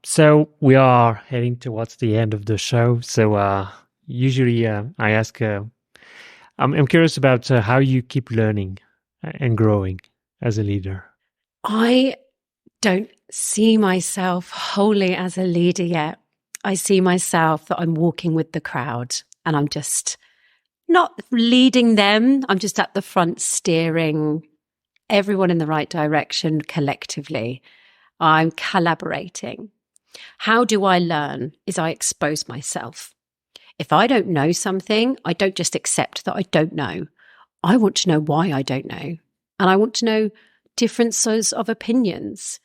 So we are heading towards the end of the show. So usually I ask I'm curious about how you keep learning and growing as a leader. I don't see myself wholly as a leader yet. I see myself that I'm walking with the crowd and I'm just not leading them. I'm just at the front steering everyone in the right direction collectively. I'm collaborating. How do I learn? Is I expose myself. If I don't know something, I don't just accept that I don't know. I want to know why I don't know. And I want to know differences of opinions.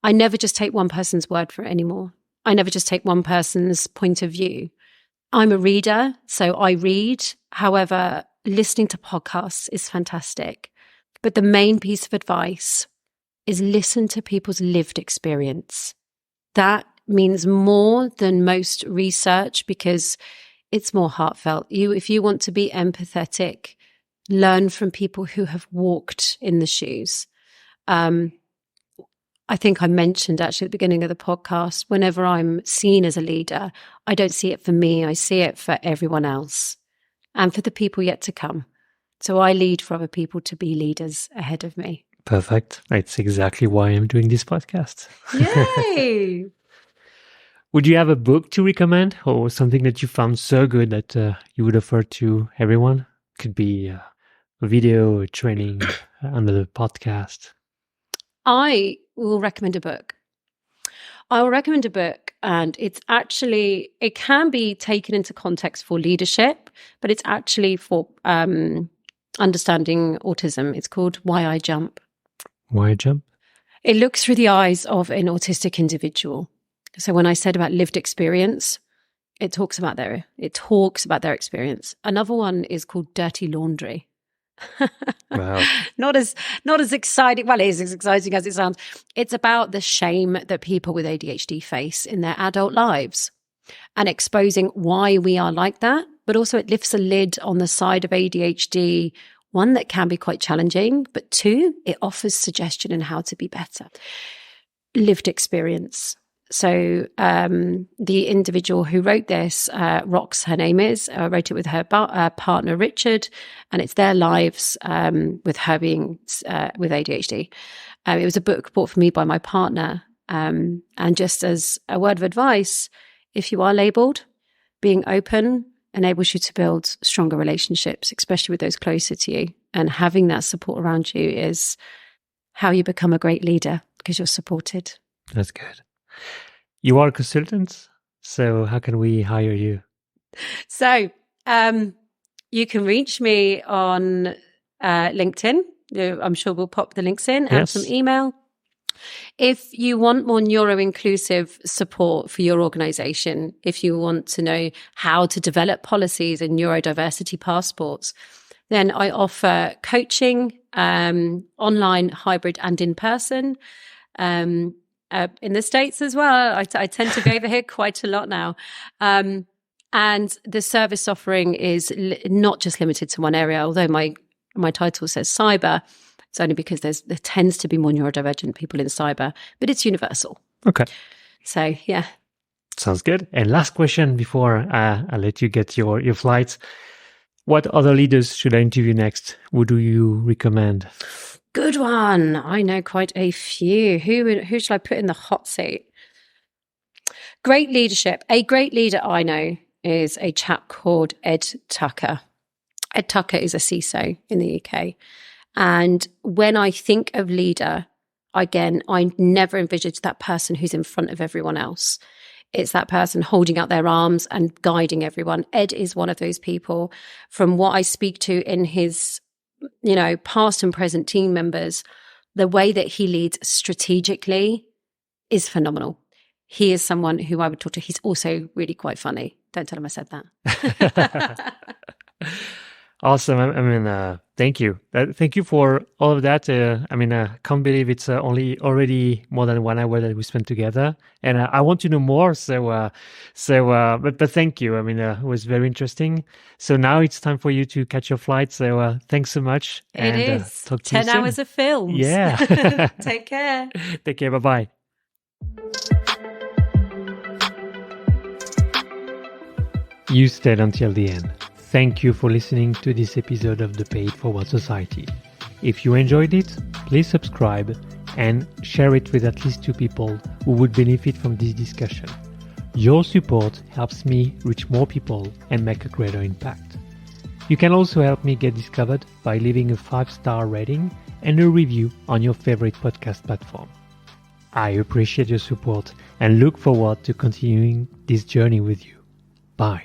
I never just take one person's word for it anymore. I never just take one person's point of view. I'm a reader, so I read. However, listening to podcasts is fantastic. But the main piece of advice is listen to people's lived experience. That means more than most research because it's more heartfelt. If you want to be empathetic, learn from people who have walked in the shoes. I think I mentioned actually at the beginning of the podcast, whenever I'm seen as a leader, I don't see it for me. I see it for everyone else and for the people yet to come. So I lead for other people to be leaders ahead of me. Perfect. That's exactly why I'm doing this podcast. Yay! Would you have a book to recommend or something that you found so good that you would offer to everyone? Could be a video, a training, another podcast. I will recommend a book. I will recommend a book, and it can be taken into context for leadership, but it's actually for understanding autism. It's called Why I Jump. Why I Jump? It looks through the eyes of an autistic individual. So when I said about lived experience, it talks about their experience. Another one is called Dirty Laundry. Wow. Not as exciting. Well, it is as exciting as it sounds. It's about the shame that people with ADHD face in their adult lives and exposing why we are like that. But also it lifts a lid on the side of ADHD, one, that can be quite challenging, but two, it offers suggestion on how to be better. Lived experience. So the individual who wrote this, Rox, her name is, wrote it with her partner, Richard, and it's their lives with her being with ADHD. It was a book bought for me by my partner. And just as a word of advice, if you are labelled, being open enables you to build stronger relationships, especially with those closer to you. And having that support around you is how you become a great leader, because you're supported. That's good. You are a consultant, so how can we hire you? So you can reach me on LinkedIn. I'm sure we'll pop the links in and some email. If you want more neuro-inclusive support for your organization, if you want to know how to develop policies and neurodiversity passports, then I offer coaching, online, hybrid, and in person. In the States as well. I tend to go over here quite a lot now. And the service offering is not just limited to one area, although my title says cyber. It's only because there tends to be more neurodivergent people in cyber, but it's universal. Okay. So, yeah. Sounds good. And last question before I let you get your flights. What other leaders should I interview next? Who do you recommend? Good one. I know quite a few. Who should I put in the hot seat? Great leadership. A great leader I know is a chap called Ed Tucker. Ed Tucker is a CISO in the UK. And when I think of leader, again, I never envisage that person who's in front of everyone else. It's that person holding out their arms and guiding everyone. Ed is one of those people. From what I speak to in his past and present team members, the way that he leads strategically is phenomenal. He is someone who I would talk to. He's also really quite funny. Don't tell him I said that. Awesome. Thank you. Thank you for all of that. I can't believe it's already more than 1 hour that we spent together, and I want to know more. But thank you. It was very interesting. So now it's time for you to catch your flight. So thanks so much. It is talk to 10 you soon. hours of films. Yeah. Take care. Take care. Bye-bye. You stayed until the end. Thank you for listening to this episode of the Pay It Forward Society. If you enjoyed it, please subscribe and share it with at least 2 people who would benefit from this discussion. Your support helps me reach more people and make a greater impact. You can also help me get discovered by leaving a 5-star rating and a review on your favorite podcast platform. I appreciate your support and look forward to continuing this journey with you. Bye.